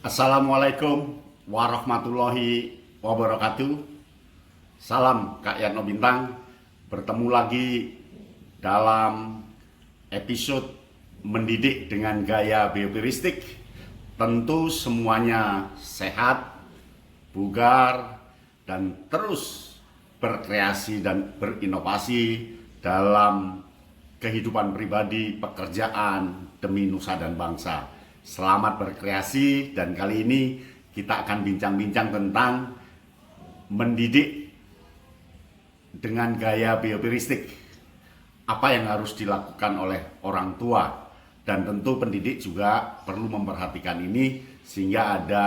Assalamualaikum warahmatullahi wabarakatuh. Salam Kak Yatno Bintang. Bertemu lagi dalam episode mendidik dengan gaya biopiristik. Tentu semuanya sehat, bugar, dan terus berkreasi dan berinovasi dalam kehidupan pribadi, pekerjaan demi nusa dan bangsa. Selamat berkreasi, dan kali ini kita akan bincang-bincang tentang mendidik dengan gaya biopiristik. Apa yang harus dilakukan oleh orang tua, dan tentu pendidik juga perlu memperhatikan ini sehingga ada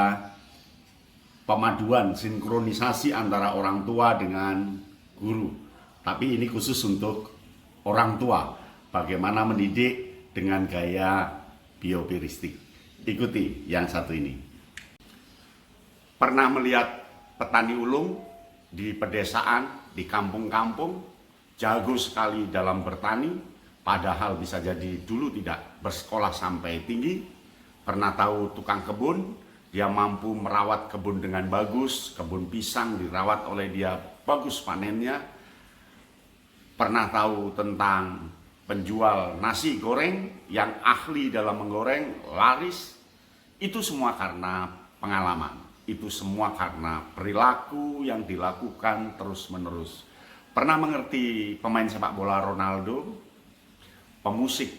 pemaduan, sinkronisasi antara orang tua dengan guru. Tapi ini khusus untuk orang tua, bagaimana mendidik dengan gaya biopiristik. Ikuti yang satu ini. Pernah melihat petani ulung di pedesaan, di kampung-kampung, jago sekali dalam bertani, padahal bisa jadi dulu tidak bersekolah sampai tinggi. Pernah tahu tukang kebun, dia mampu merawat kebun dengan bagus, kebun pisang dirawat oleh dia, bagus panennya. Pernah tahu tentang penjual nasi goreng yang ahli dalam menggoreng, laris. Itu semua karena pengalaman, itu semua karena perilaku yang dilakukan terus-menerus. Pernah mengerti pemain sepak bola Ronaldo, pemusik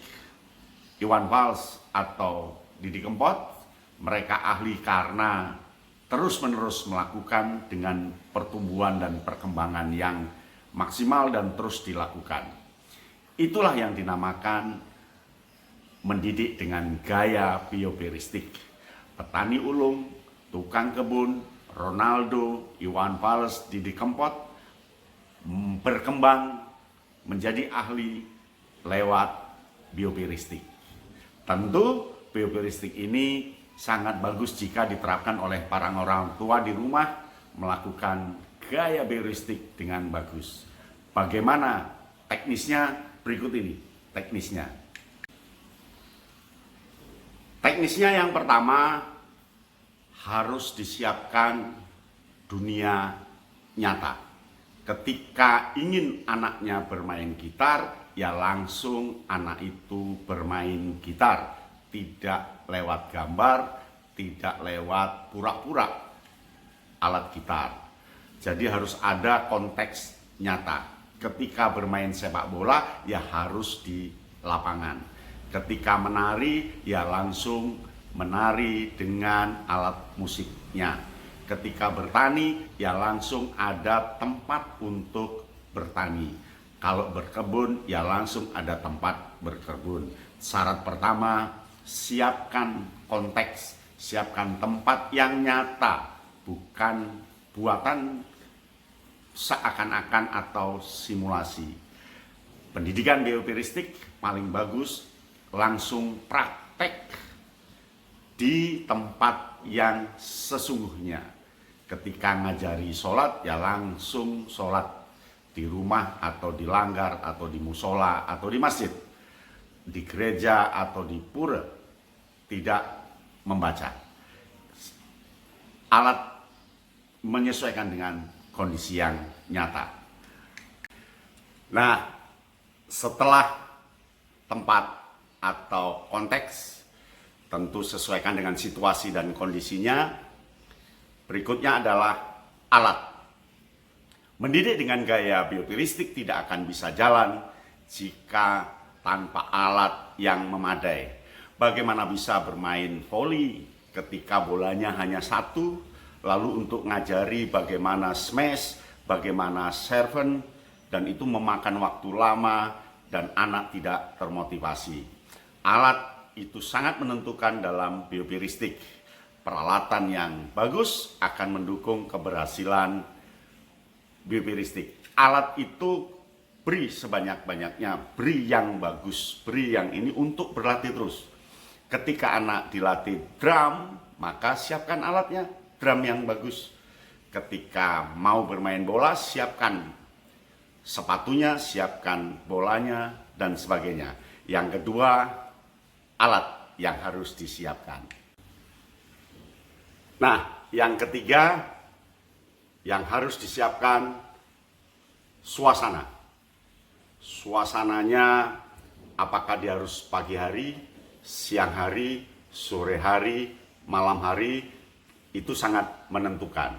Iwan Fals atau Didi Kempot? Mereka ahli karena terus-menerus melakukan dengan pertumbuhan dan perkembangan yang maksimal dan terus dilakukan. Itulah yang dinamakan mendidik dengan gaya biopiristik. Petani ulung, tukang kebun, Ronaldo, Iwan Fals, Didi Kempot berkembang menjadi ahli lewat biopiristik. Tentu biopiristik ini sangat bagus jika diterapkan oleh para orang tua di rumah, melakukan gaya biopiristik dengan bagus. Bagaimana teknisnya? Berikut ini teknisnya. Teknisnya yang pertama, harus disiapkan dunia nyata. Ketika ingin anaknya bermain gitar, ya langsung anak itu bermain gitar. Tidak lewat gambar, tidak lewat pura-pura alat gitar. Jadi harus ada konteks nyata. Ketika bermain sepak bola, ya harus di lapangan. Ketika menari, ya langsung menari dengan alat musiknya. Ketika bertani, ya langsung ada tempat untuk bertani. Kalau berkebun, ya langsung ada tempat berkebun. Syarat pertama, siapkan konteks, siapkan tempat yang nyata, bukan buatan seakan-akan atau simulasi. Pendidikan biopiristik paling bagus langsung praktek di tempat yang sesungguhnya. Ketika ngajari sholat, ya langsung sholat di rumah atau di langgar atau di musola atau di masjid, di gereja atau di pura. Tidak membaca. Alat menyesuaikan dengan kondisi yang nyata. Nah, setelah tempat atau konteks, tentu sesuaikan dengan situasi dan kondisinya. Berikutnya adalah alat. Mendidik dengan gaya biopiristik tidak akan bisa jalan jika tanpa alat yang memadai. Bagaimana bisa bermain voli ketika bolanya hanya satu? Lalu untuk ngajari bagaimana smash, bagaimana serven, dan itu memakan waktu lama dan anak tidak termotivasi. Alat itu sangat menentukan dalam biopiristik. Peralatan yang bagus akan mendukung keberhasilan biopiristik. Alat itu beri sebanyak-banyaknya, beri yang bagus, beri yang ini untuk berlatih terus. Ketika anak dilatih drum, maka siapkan alatnya. Drum yang bagus. Ketika mau bermain bola, siapkan sepatunya, siapkan bolanya, dan sebagainya. Yang kedua, alat yang harus disiapkan. Nah, yang ketiga yang harus disiapkan suasana. Suasananya apakah dia harus pagi hari, siang hari, sore hari, malam hari, itu sangat menentukan.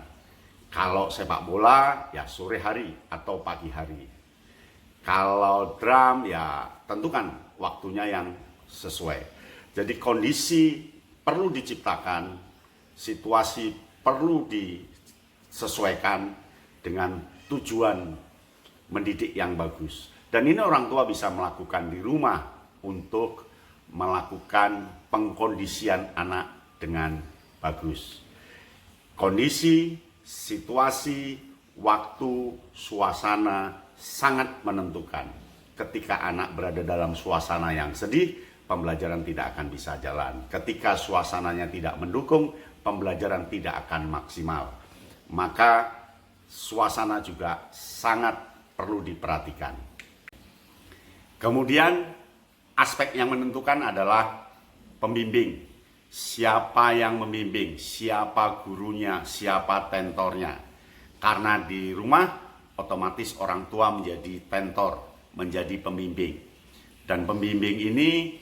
Kalau sepak bola ya sore hari atau pagi hari. Kalau drum ya tentukan waktunya yang sesuai. Jadi kondisi perlu diciptakan, situasi perlu disesuaikan dengan tujuan mendidik yang bagus. Dan ini orang tua bisa melakukan di rumah untuk melakukan pengkondisian anak dengan bagus. Kondisi, situasi, waktu, suasana sangat menentukan. Ketika anak berada dalam suasana yang sedih, pembelajaran tidak akan bisa jalan. Ketika suasananya tidak mendukung, pembelajaran tidak akan maksimal. Maka suasana juga sangat perlu diperhatikan. Kemudian aspek yang menentukan adalah pembimbing. Siapa yang membimbing, siapa gurunya, siapa tentornya. Karena di rumah otomatis orang tua menjadi tentor, menjadi pembimbing. Dan pembimbing ini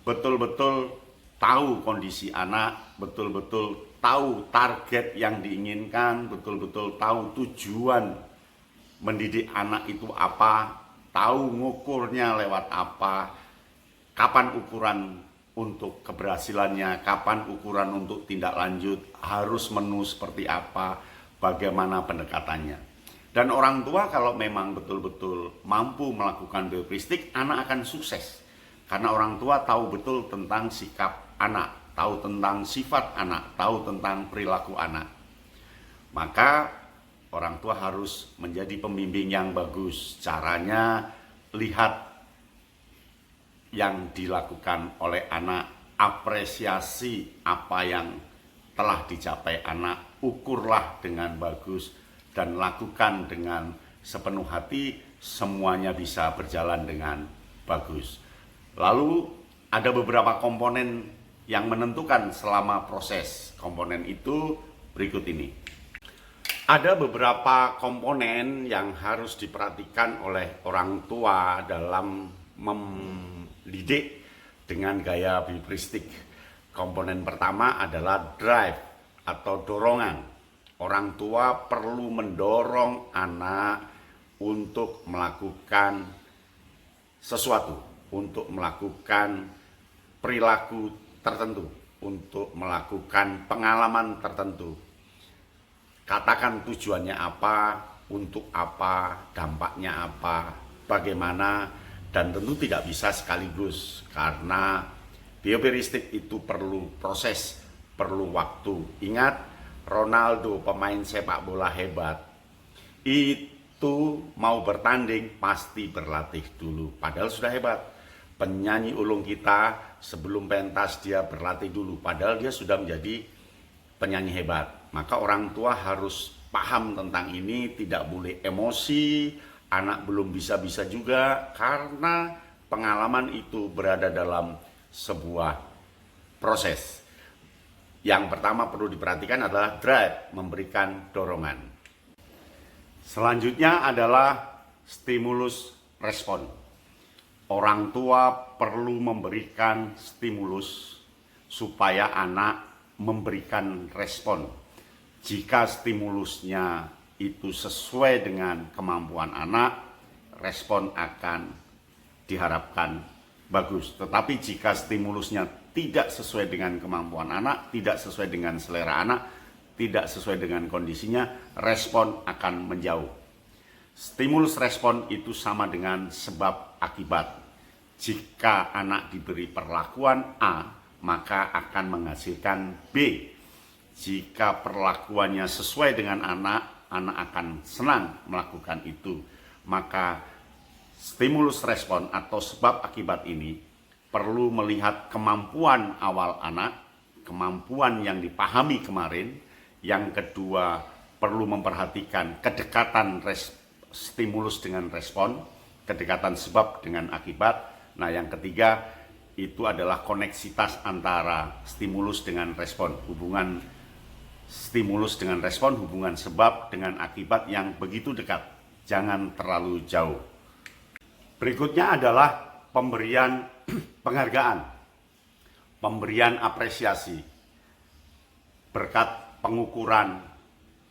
betul-betul tahu kondisi anak, betul-betul tahu target yang diinginkan, betul-betul tahu tujuan mendidik anak itu apa, tahu ngukurnya lewat apa, kapan ukuran untuk keberhasilannya, kapan ukuran untuk tindak lanjut, harus menu seperti apa, bagaimana pendekatannya. Dan orang tua kalau memang betul-betul mampu melakukan biopristik, anak akan sukses. Karena orang tua tahu betul tentang sikap anak, tahu tentang sifat anak, tahu tentang perilaku anak. Maka orang tua harus menjadi pembimbing yang bagus. Caranya lihat yang dilakukan oleh anak, apresiasi apa yang telah dicapai anak, ukurlah dengan bagus dan lakukan dengan sepenuh hati, semuanya bisa berjalan dengan bagus. Lalu ada beberapa komponen yang menentukan selama proses. Komponen itu berikut ini. Ada beberapa komponen yang harus diperhatikan oleh orang tua dalam mendidik dengan gaya biopristik. Komponen pertama adalah drive atau dorongan. Orang tua perlu mendorong anak untuk melakukan sesuatu, untuk melakukan perilaku tertentu, untuk melakukan pengalaman tertentu. Katakan tujuannya apa, untuk apa, dampaknya apa, bagaimana, dan tentu tidak bisa sekaligus karena biopristik itu perlu proses, perlu waktu. Ingat, Ronaldo, pemain sepak bola hebat, itu mau bertanding pasti berlatih dulu, padahal sudah hebat. Penyanyi ulung kita sebelum pentas dia berlatih dulu, padahal dia sudah menjadi penyanyi hebat. Maka orang tua harus paham tentang ini, tidak boleh emosi, anak belum bisa-bisa juga, karena pengalaman itu berada dalam sebuah proses. Yang pertama perlu diperhatikan adalah drive, memberikan dorongan. Selanjutnya adalah stimulus respon. Orang tua perlu memberikan stimulus supaya anak memberikan respon. Jika stimulusnya itu sesuai dengan kemampuan anak, respon akan diharapkan bagus. Tetapi jika stimulusnya tidak sesuai dengan kemampuan anak, tidak sesuai dengan selera anak, tidak sesuai dengan kondisinya, respon akan menjauh. Stimulus respon itu sama dengan sebab akibat. Jika anak diberi perlakuan A, maka akan menghasilkan B. Jika perlakuannya sesuai dengan anak, anak akan senang melakukan itu. Maka stimulus respon atau sebab akibat ini perlu melihat kemampuan awal anak, kemampuan yang dipahami kemarin. Yang kedua, perlu memperhatikan kedekatan stimulus dengan respon, kedekatan sebab dengan akibat. Nah, yang ketiga, itu adalah koneksitas antara stimulus dengan respon, hubungan Stimulus dengan respon, hubungan sebab dengan akibat yang begitu dekat, jangan terlalu jauh. Berikutnya adalah pemberian penghargaan, pemberian apresiasi berkat pengukuran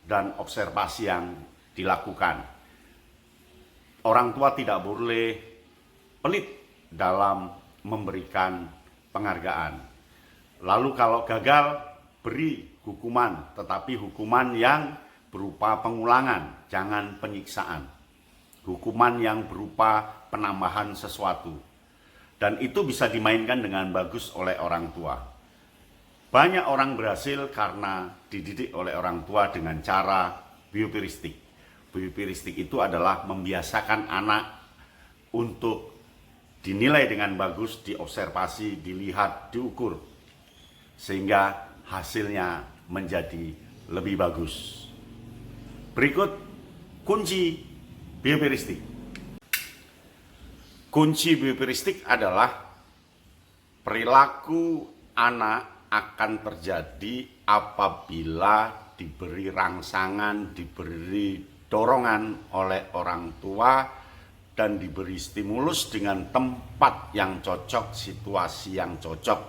dan observasi yang dilakukan. Orang tua tidak boleh pelit dalam memberikan penghargaan. Lalu kalau gagal, beri hukuman, tetapi hukuman yang berupa pengulangan, jangan penyiksaan. Hukuman yang berupa penambahan sesuatu. Dan itu bisa dimainkan dengan bagus oleh orang tua. Banyak orang berhasil karena dididik oleh orang tua dengan cara biopiristik. Biopiristik itu adalah membiasakan anak untuk dinilai dengan bagus, diobservasi, dilihat, diukur, sehingga hasilnya menjadi lebih bagus. Berikut kunci biopiristik. Kunci biopiristik adalah perilaku anak akan terjadi apabila diberi rangsangan, diberi dorongan oleh orang tua, dan diberi stimulus dengan tempat yang cocok, situasi yang cocok.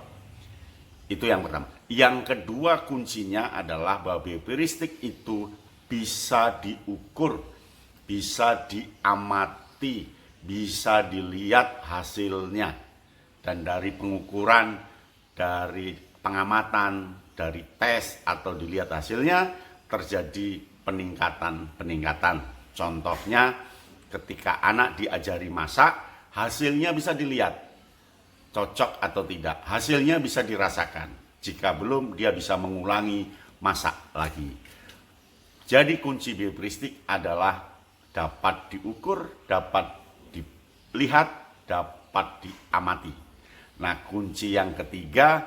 Itu yang pertama. Yang kedua kuncinya adalah bahwa biopiristik itu bisa diukur, bisa diamati, bisa dilihat hasilnya. Dan dari pengukuran, dari pengamatan, dari tes atau dilihat hasilnya terjadi peningkatan. Contohnya ketika anak diajari masak, hasilnya bisa dilihat cocok atau tidak. Hasilnya bisa dirasakan. Jika belum, dia bisa mengulangi masak lagi. Jadi kunci biopiristik adalah dapat diukur, dapat dilihat, dapat diamati. Nah, kunci yang ketiga,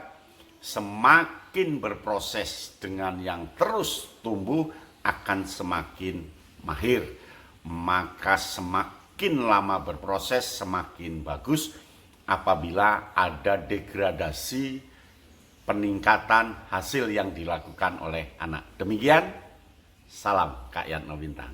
semakin berproses dengan yang terus tumbuh akan semakin mahir. Maka semakin lama berproses semakin bagus apabila ada degradasi peningkatan hasil yang dilakukan oleh anak. Demikian, salam Kak Yatno Bintang.